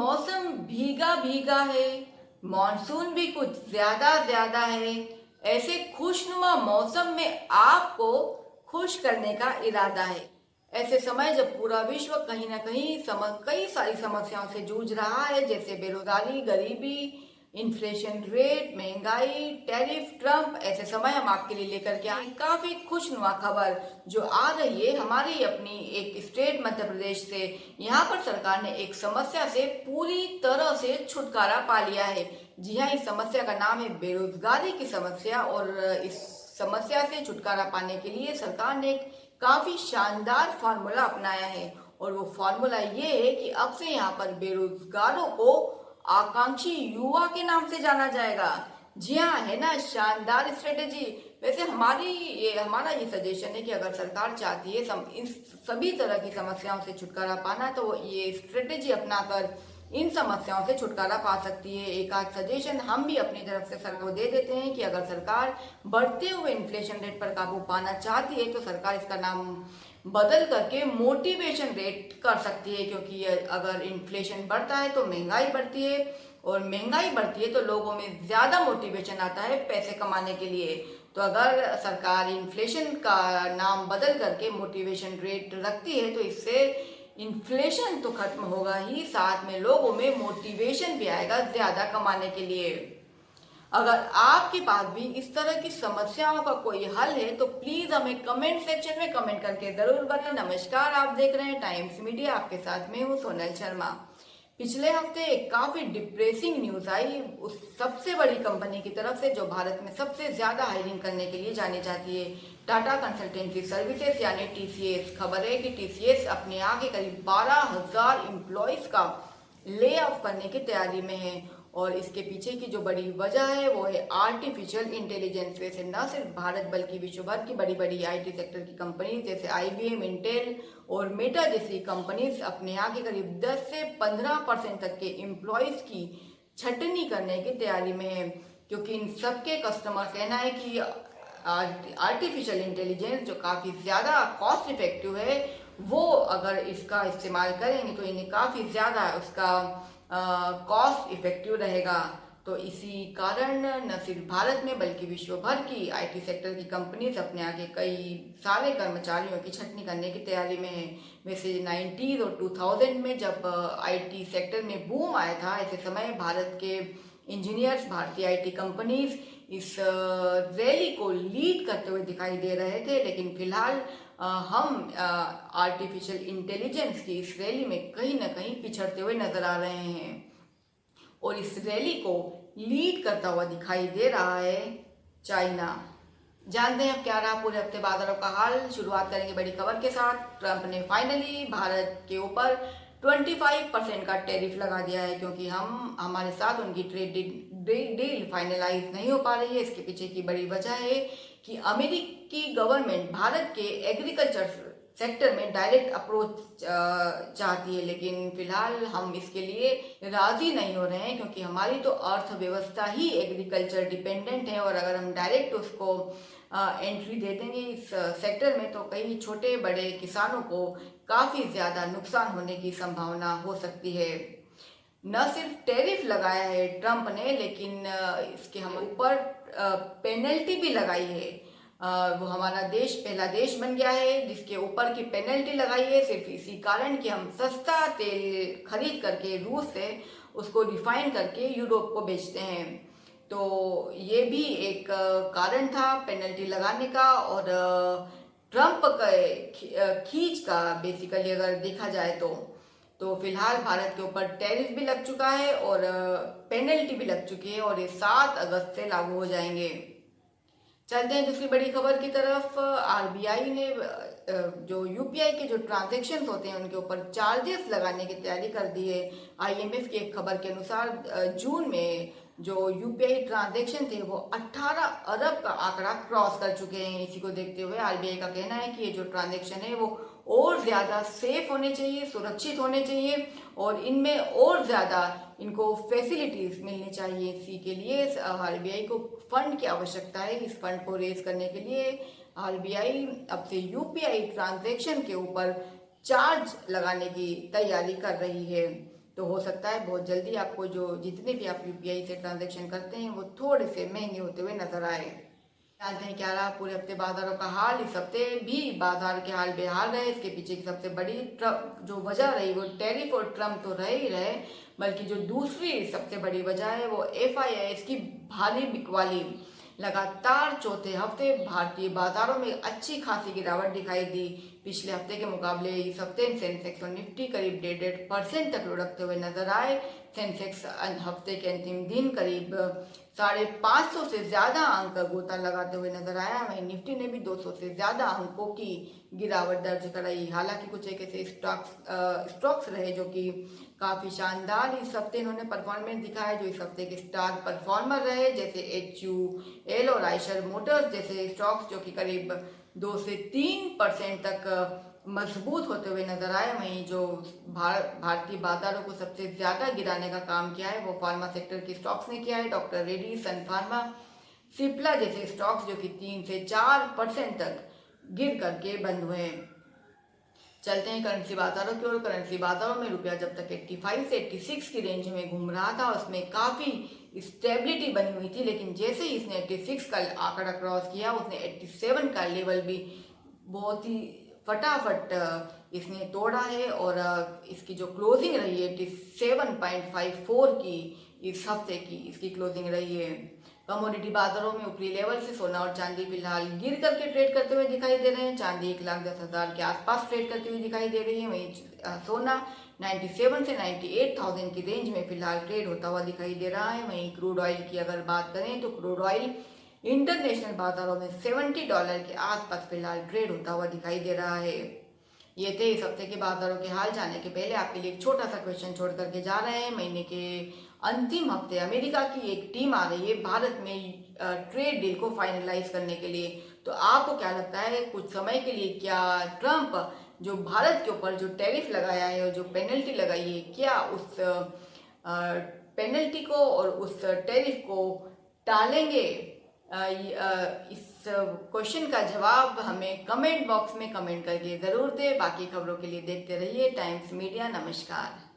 मौसम भीगा भीगा है, मॉनसून भी कुछ ज्यादा ज्यादा है। ऐसे खुशनुमा मौसम में आपको खुश करने का इरादा है। ऐसे समय जब पूरा विश्व कहीं ना कहीं कई सारी समस्याओं से जूझ रहा है, जैसे बेरोजगारी, गरीबी, इन्फ्लेशन रेट, महंगाई, टैरिफ, ट्रम्प। ऐसे समय हम आपके लिए लेकर के आए काफी खुशनुमा खबर जो आ रही है हमारी अपनी एक स्टेट मध्य प्रदेश से। यहाँ पर सरकार ने एक समस्या से पूरी तरह से छुटकारा पा लिया है। जी हाँ, इस समस्या का नाम है बेरोजगारी की समस्या। और इस समस्या से छुटकारा पाने के लिए सरकार ने एक काफी शानदार फार्मूला अपनाया है। और वो फार्मूला ये है कि अब से यहाँ पर बेरोजगारों को आकांक्षी युवा के नाम से जाना जाएगा। जी हाँ, है ना शानदार स्ट्रेटेजी। वैसे हमारा ये सजेशन है कि अगर सरकार चाहती है इस सभी तरह की समस्याओं से छुटकारा पाना, तो वो ये स्ट्रेटेजी अपनाकर इन समस्याओं से छुटकारा पा सकती है। एक आध सजेशन हम भी अपनी तरफ से सरकार को दे देते हैं कि अगर सरकार बढ़ते हुए इन्फ्लेशन रेट पर काबू पाना चाहती है तो सरकार इसका नाम बदल करके मोटिवेशन रेट कर सकती है, क्योंकि अगर इन्फ्लेशन बढ़ता है तो महंगाई बढ़ती है, और महंगाई बढ़ती है तो लोगों में ज्यादा मोटिवेशन आता है पैसे कमाने के लिए। तो अगर सरकार इन्फ्लेशन का नाम बदल करके मोटिवेशन रेट रखती है तो इससे इन्फ्लेशन तो खत्म होगा ही, साथ में लोगों में मोटिवेशन भी आएगा ज्यादा कमाने के लिए। अगर आपके पास भी इस तरह की समस्याओं का कोई हल है तो प्लीज हमें कमेंट सेक्शन में कमेंट करके जरूर बताएं। नमस्कार, आप देख रहे हैं टाइम्स मीडिया, आपके साथ में हूँ सोनल शर्मा। पिछले हफ्ते एक काफी डिप्रेसिंग न्यूज आई उस सबसे बड़ी कंपनी की तरफ से जो भारत में सबसे ज्यादा हायरिंग करने के लिए जानी जाती है, टाटा कंसल्टेंसी सर्विसेज यानी टीसीएस। खबर है कि टीसीएस अपने आगे करीब 12,000 एम्प्लॉयज का ले ऑफ करने की तैयारी में है। और इसके पीछे की जो बड़ी वजह है वो है आर्टिफिशियल इंटेलिजेंस। वैसे न सिर्फ भारत बल्कि विश्व भर की बड़ी बड़ी आईटी सेक्टर की कंपनी जैसे आईबीएम, इंटेल और मेटा जैसी कंपनीज अपने यहाँ के करीब 10 से 15% तक के एम्प्लॉयज की छटनी करने की तैयारी में है, क्योंकि इन सबके कस्टमर कहना है कि आर्टिफिशियल इंटेलिजेंस जो काफ़ी ज़्यादा कॉस्ट इफेक्टिव है, वो अगर इसका इस्तेमाल करेंगे तो इन्हें काफ़ी ज़्यादा उसका कॉस्ट इफेक्टिव रहेगा। तो इसी कारण न सिर्फ भारत में बल्कि विश्व भर की आईटी सेक्टर की कंपनीज अपने आगे कई सारे कर्मचारियों की छटनी करने की तैयारी में है। वैसे 90s और 2000 में जब आईटी सेक्टर में बूम आया था, ऐसे समय भारत के इंजीनियर्स, भारतीय आईटी कंपनीज इस रैली को लीड करते हुए दिखाई दे रहे थे। लेकिन फिलहाल हम आर्टिफिशियल इंटेलिजेंस की इस रैली में कहीं ना कहीं पिछड़ते हुए नजर आ रहे हैं, और इस रैली को लीड करता हुआ दिखाई दे रहा है चाइना। जानते हैं अब क्या रहा पूरे हफ्ते बाजारों का हाल। शुरुआत करेंगे बड़ी खबर के साथ। ट्रंप ने फाइनली भारत के ऊपर 25% का टैरिफ लगा दिया है, क्योंकि हमारे साथ उनकी ट्रेड डील फाइनलाइज नहीं हो पा रही है। इसके पीछे की बड़ी वजह है कि अमेरिकी गवर्नमेंट भारत के एग्रीकल्चर सेक्टर में डायरेक्ट अप्रोच चाहती है, लेकिन फिलहाल हम इसके लिए राजी नहीं हो रहे हैं, क्योंकि हमारी तो अर्थव्यवस्था ही एग्रीकल्चर डिपेंडेंट है। और अगर हम डायरेक्ट उसको एंट्री दे देंगे इस सेक्टर में तो कई छोटे बड़े किसानों को काफ़ी ज़्यादा नुकसान होने की संभावना हो सकती है। न सिर्फ टैरिफ लगाया है ट्रंप ने, लेकिन इसके हम ऊपर पेनल्टी भी लगाई है। वो हमारा देश पहला देश बन गया है जिसके ऊपर की पेनल्टी लगाई है, सिर्फ इसी कारण कि हम सस्ता तेल खरीद करके रूस से उसको रिफाइन करके यूरोप को बेचते हैं। तो ये भी एक कारण था पेनल्टी लगाने का। और ट्रंप का खींच का बेसिकली अगर देखा जाए तो फिलहाल भारत के ऊपर टैरिफ भी लग चुका है और पेनल्टी भी लग चुकी है, और ये 7 अगस्त से लागू हो जाएंगे। चलते हैं दूसरी बड़ी खबर की तरफ। आरबीआई ने जो यूपीआई के जो ट्रांजैक्शंस होते हैं उनके ऊपर चार्जेस लगाने की तैयारी कर दी है। आईएमएफ की एक खबर के अनुसार जून में जो यूपीआई ट्रांजैक्शन थे वो 18 अरब का आंकड़ा क्रॉस कर चुके हैं। इसी को देखते हुए आरबीआई का कहना है कि ये जो ट्रांजैक्शन है वो और ज्यादा सेफ होने चाहिए, सुरक्षित होने चाहिए, और इनमें और ज्यादा इनको फैसिलिटीज मिलनी चाहिए। इसी के लिए आरबीआई को फंड की आवश्यकता है। इस फंड को रेज करने के लिए आरबीआई अब से यूपीआई ट्रांजैक्शन के ऊपर चार्ज लगाने की तैयारी कर रही है। तो हो सकता है बहुत जल्दी आपको जो जितने भी आप यूपीआई से ट्रांजैक्शन करते हैं वो थोड़े से महंगे होते हुए नजर आए। जानते हैं क्या रहा पूरे हफ्ते बाजारों का हाल। इस हफ्ते भी बाजार के हाल बेहाल रहे। इसके पीछे की सबसे बड़ी जो वजह रही वो टैरिफ और ट्रम्प तो रहे ही रहे, बल्कि जो दूसरी सबसे बड़ी वजह है वो FIIs की भारी बिकवाली। लगातार चौथे हफ्ते भारतीय बाजारों में अच्छी खासी गिरावट दिखाई दी। पिछले हफ्ते के मुकाबले इस हफ्ते सेंसेक्स और निफ्टी करीब 1.5% तक लुढ़कते हुए नजर आए। सेंसेक्स हफ्ते के अंतिम दिन करीब 550 से ज्यादा अंक का गोता लगाते हुए नजर आया। वहीं निफ्टी ने भी 200 से ज्यादा अंकों की गिरावट दर्ज कराई। हालांकि कुछ एक ऐसे स्टॉक्स रहे जो कि काफी शानदार इस हफ्ते इन्होंने परफॉर्मेंस दिखाया, जो इस हफ्ते के स्टार परफॉर्मर रहे, जैसे HUL और आयशर मोटर्स जैसे स्टॉक्स जो कि करीब 2 से 3% तक मजबूत होते हुए नजर आए। वहीं जो भारतीय बाजारों को सबसे ज्यादा गिराने का काम किया है वो फार्मा सेक्टर के स्टॉक्स ने किया है। डॉक्टर रेड्डी, सन फार्मा, सिप्ला जैसे स्टॉक्स जो कि 3 से 4% तक गिर करके बंद हुए। चलते हैं करेंसी बाजारों की ओर। करेंसी बाजारों में रुपया जब तक 85 से 86 की रेंज में घूम रहा था उसमें काफी स्टेबिलिटी बनी हुई थी, लेकिन जैसे ही इसने 86 का आंकड़ा क्रॉस किया उसने 87 का लेवल भी बहुत ही फटाफट इसने तोड़ा है और इसकी जो क्लोजिंग रही है 87.54 की इस हफ्ते की इसकी क्लोजिंग रही है। कमोडिटी बाजारों में ऊपरी लेवल से सोना और चांदी फिलहाल गिर करके ट्रेड करते हुए दिखाई दे रहे हैं। चांदी 1,10,000 के आसपास ट्रेड करती हुई दिखाई दे रही है। वहीं सोना 97 से 98,000 की रेंज में फिलहाल ट्रेड होता हुआ दिखाई दे रहा है। वहीं क्रूड ऑयल की अगर बात करें तो क्रूड ऑयल इंटरनेशनल बाजारों में $70 के आसपास फिलहाल ट्रेड होता हुआ दिखाई दे रहा है। ये थे इस हफ्ते के बाजारों के हाल। जाने के पहले आपके लिए एक छोटा सा क्वेश्चन छोड़ करके जा रहे हैं। महीने के अंतिम हफ्ते अमेरिका की एक टीम आ रही है भारत में ट्रेड डील को फाइनलाइज करने के लिए। तो आपको क्या लगता है कुछ समय के लिए क्या ट्रम्प जो भारत के ऊपर जो टैरिफ लगाया है और जो पेनल्टी लगाई है क्या उस पेनल्टी को और उस टैरिफ को टालेंगे? इस क्वेश्चन का जवाब हमें कमेंट बॉक्स में कमेंट करके ज़रूर दें। बाकी खबरों के लिए देखते रहिए टाइम्स मीडिया। नमस्कार।